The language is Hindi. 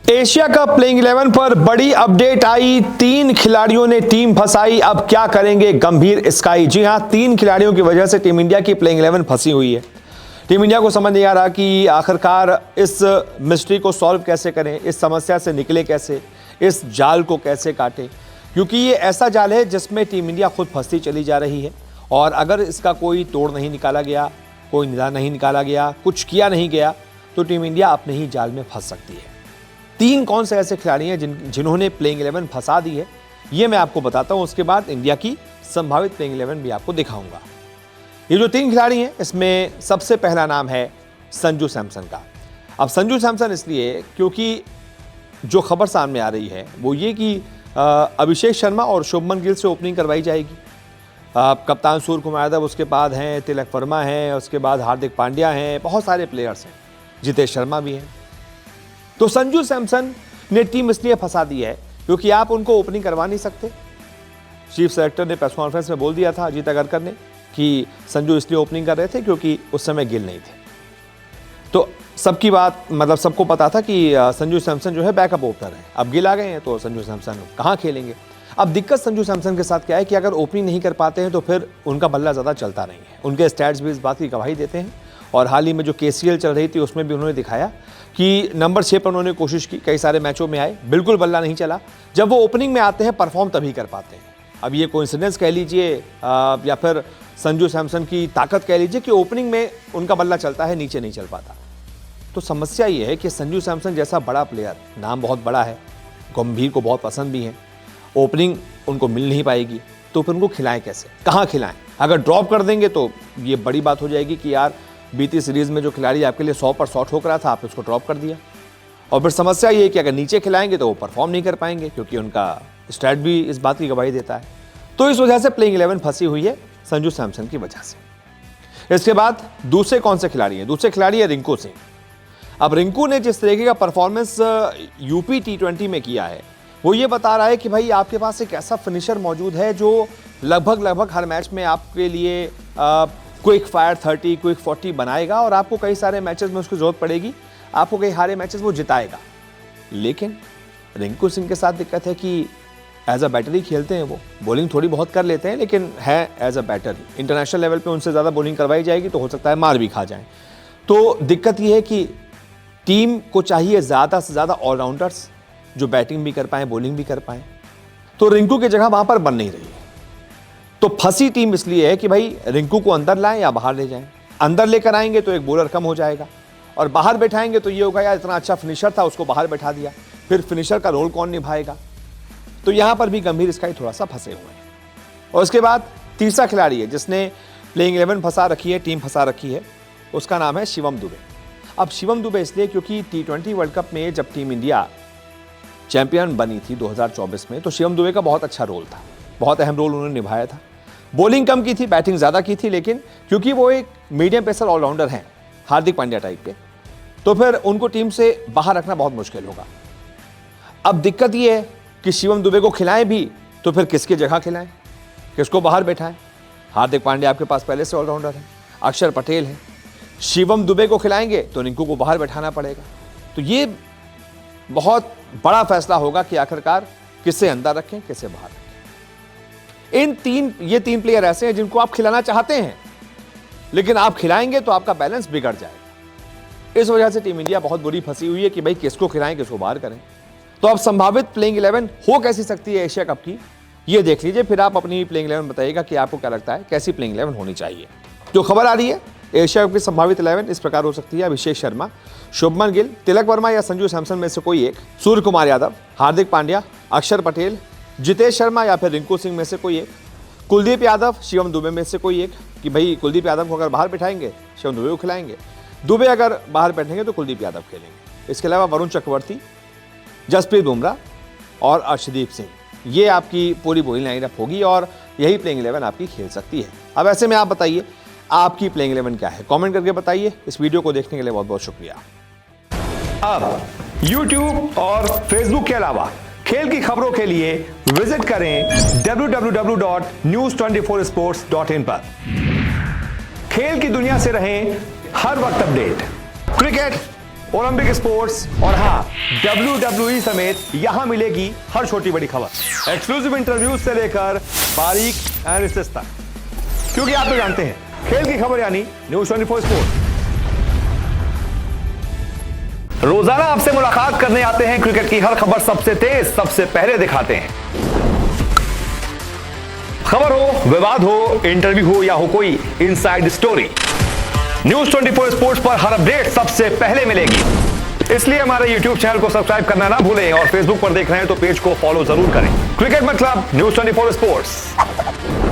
एशिया कप प्लेइंग 11 पर बड़ी अपडेट आई। 3 खिलाड़ियों ने टीम फंसाई। अब क्या करेंगे गंभीर स्काई? जी हां, 3 खिलाड़ियों की वजह से टीम इंडिया की प्लेइंग 11 फंसी हुई है। टीम इंडिया को समझ नहीं आ रहा कि आखिरकार इस मिस्ट्री को सॉल्व कैसे करें, इस समस्या से निकले कैसे, इस जाल को कैसे काटें, क्योंकि ये ऐसा जाल है जिसमें टीम इंडिया खुद फंसती चली जा रही है। और अगर इसका कोई तोड़ नहीं निकाला गया, कोई निदान नहीं निकाला गया, कुछ किया नहीं गया, तो टीम इंडिया अपने ही जाल में फंस सकती है। 3 कौन से ऐसे खिलाड़ी हैं जिन्होंने प्लेइंग 11 फंसा दी है, ये मैं आपको बताता हूं। उसके बाद इंडिया की संभावित प्लेइंग 11 भी आपको दिखाऊंगा। ये जो 3 खिलाड़ी हैं, इसमें सबसे पहला नाम है संजू सैमसन का। अब संजू सैमसन इसलिए क्योंकि जो खबर सामने आ रही है वो ये कि अभिषेक शर्मा और शुभमन गिल से ओपनिंग करवाई जाएगी। कप्तान सूर्य कुमार यादव उसके बाद हैं, तिलक वर्मा हैं, उसके बाद हार्दिक पांड्या हैं, बहुत सारे प्लेयर्स हैं, जितेश शर्मा भी हैं। तो संजू सैमसन ने टीम इसलिए फंसा दी है क्योंकि आप उनको ओपनिंग करवा नहीं सकते। चीफ सेलेक्टर ने प्रेस कॉन्फ्रेंस में बोल दिया था, अजीत अगरकर ने, कि संजू इसलिए ओपनिंग कर रहे थे क्योंकि उस समय गिल नहीं थे। तो सबकी बात, मतलब सबको पता था कि संजू सैमसन जो है बैकअप ओपनर है। अब गिल आ गए हैं तो संजू सैमसन कहाँ खेलेंगे। अब दिक्कत संजू सैमसन के साथ क्या है कि अगर ओपनिंग नहीं कर पाते हैं तो फिर उनका बल्ला ज़्यादा चलता नहीं है। उनके स्टैट्स भी इस बात की गवाही देते हैं। और हाल ही में जो KCL चल रही थी उसमें भी उन्होंने दिखाया कि नंबर 6 पर उन्होंने कोशिश की, कई सारे मैचों में आए, बिल्कुल बल्ला नहीं चला। जब वो ओपनिंग में आते हैं परफॉर्म तभी कर पाते हैं। अब ये कोइंसिडेंस कह लीजिए या फिर संजू सैमसन की ताकत कह लीजिए कि ओपनिंग में उनका बल्ला चलता है, नीचे नहीं चल पाता। तो समस्या ये है कि संजू सैमसन जैसा बड़ा प्लेयर, नाम बहुत बड़ा है, गंभीर को बहुत पसंद भी है, ओपनिंग उनको मिल नहीं पाएगी, तो फिर उनको खिलाएं कैसे, कहाँ खिलाएं? अगर ड्रॉप कर देंगे तो ये बड़ी बात हो जाएगी कि यार बीती सीरीज में जो खिलाड़ी आपके लिए 100 पर 100 ठोक रहा था, आपने उसको ड्रॉप कर दिया। और फिर समस्या ये है कि अगर नीचे खिलाएंगे तो वो परफॉर्म नहीं कर पाएंगे, क्योंकि उनका स्टैट भी इस बात की गवाही देता है। तो इस वजह से प्लेइंग 11 फंसी हुई है संजू सैमसन की वजह से। इसके बाद दूसरे कौन से खिलाड़ी हैं? दूसरे खिलाड़ी है रिंकू सिंह। अब रिंकू ने जिस तरीके का परफॉर्मेंस यूपी T20 में किया है, वो ये बता रहा है कि भाई आपके पास एक ऐसा फिनिशर मौजूद है जो लगभग हर मैच में आपके लिए क्विक फायर 30, क्विक 40 बनाएगा और आपको कई सारे मैचेस में उसकी जरूरत पड़ेगी, आपको कई हारे मैचेस वो जिताएगा। लेकिन रिंकू सिंह के साथ दिक्कत है कि एज अ बैटर ही खेलते हैं वो, बॉलिंग थोड़ी बहुत कर लेते हैं, लेकिन है as a batter. International level पे उनसे ज़्यादा बॉलिंग करवाई जाएगी तो हो सकता है मार भी खा जाए। तो दिक्कत ये है कि टीम को चाहिए ज़्यादा से ज़्यादा ऑलराउंडर्स जो बैटिंग भी कर पाएँ, बॉलिंग भी कर पाएँ। तो रिंकू की जगह वहाँ पर बन नहीं रही है। तो फंसी टीम इसलिए है कि भाई रिंकू को अंदर लाएं या बाहर ले जाएं। अंदर लेकर आएंगे तो एक बॉलर कम हो जाएगा, और बाहर बैठाएंगे तो ये होगा यार इतना अच्छा फिनिशर था, उसको बाहर बैठा दिया, फिर फिनिशर का रोल कौन निभाएगा? तो यहां पर भी गंभीर स्काई थोड़ा सा फंसे हुए हैं। और उसके बाद तीसरा खिलाड़ी है जिसने प्लेइंग 11 फंसा रखी है, टीम फंसा रखी है, उसका नाम है शिवम दुबे। अब शिवम दुबे इसलिए क्योंकि T20 वर्ल्ड कप में जब टीम इंडिया चैंपियन बनी थी 2024 में, तो शिवम दुबे का बहुत अच्छा रोल था, बहुत अहम रोल उन्होंने निभाया था। बॉलिंग कम की थी, बैटिंग ज़्यादा की थी, लेकिन क्योंकि वो एक मीडियम पेसर ऑलराउंडर हैं, हार्दिक पांड्या टाइप के, तो फिर उनको टीम से बाहर रखना बहुत मुश्किल होगा। अब दिक्कत ये है कि शिवम दुबे को खिलाएं भी तो फिर किसकी जगह खिलाएं, किसको बाहर बैठाएं? हार्दिक पांड्या आपके पास पहले से ऑलराउंडर है, अक्षर पटेल है। शिवम दुबे को खिलाएंगे तो रिंकू को बाहर बैठाना पड़ेगा। तो ये बहुत बड़ा फैसला होगा कि आखिरकार किसे अंदर रखें, किसे बाहर रखें। ये तीन प्लेयर ऐसे हैं जिनको आप खिलाना चाहते हैं, लेकिन आप खिलाएंगे तो आपका बैलेंस बिगड़ जाएगा। इस वजह से टीम इंडिया बहुत बुरी फंसी हुई है कि भाई किसको खिलाएं, किसको बाहर करें। तो अब संभावित प्लेइंग 11 हो कैसी सकती है एशिया कप की, ये देख लीजिए, फिर आप अपनी प्लेइंग 11 बताइएगा कि आपको क्या लगता है कैसी प्लेइंग 11 होनी चाहिए। जो खबर आ रही है एशिया कप की संभावित 11 इस प्रकार हो सकती है: अभिषेक शर्मा, शुभमन गिल, तिलक वर्मा या संजू सैमसन में से कोई एक, सूर्य कुमार यादव, हार्दिक पांड्या, अक्षर पटेल, जितेश शर्मा या फिर रिंकू सिंह में से कोई एक, कुलदीप यादव, शिवम दुबे में से कोई एक, कि भाई कुलदीप यादव को अगर बाहर बैठाएंगे शिवम दुबे को खिलाएंगे, दुबे अगर बाहर बैठेंगे तो कुलदीप यादव खेलेंगे। इसके अलावा वरुण चक्रवर्ती, जसप्रीत बुमराह और अर्शदीप सिंह, ये आपकी पूरी बॉलिंग लाइनअप होगी और यही प्लेइंग 11 आपकी खेल सकती है। अब ऐसे में आप बताइए आपकी प्लेइंग 11 क्या है, कमेंट करके बताइए। इस वीडियो को देखने के लिए बहुत बहुत शुक्रिया। अब YouTube और Facebook के अलावा खेल की खबरों के लिए विजिट करें www.news24sports.in पर। खेल की दुनिया से रहें हर वक्त अपडेट। क्रिकेट ओलंपिक स्पोर्ट्स और हाँ WWE समेत यहां मिलेगी हर छोटी बड़ी खबर, एक्सक्लूसिव इंटरव्यूज से लेकर बारीक एनालिसिस तक, क्योंकि आप तो जानते हैं खेल की खबर यानी न्यूज़ 24 स्पोर्ट्स। रोजाना आपसे मुलाकात करने आते हैं, क्रिकेट की हर खबर सबसे तेज सबसे पहले दिखाते हैं। खबर हो, विवाद हो, इंटरव्यू हो या हो कोई इनसाइड स्टोरी, न्यूज़ 24 स्पोर्ट्स पर हर अपडेट सबसे पहले मिलेगी। इसलिए हमारे YouTube चैनल को सब्सक्राइब करना ना भूलें और फेसबुक पर देख रहे हैं तो पेज को फॉलो जरूर करें। क्रिकेट मतलब न्यूज़ 24 स्पोर्ट्स।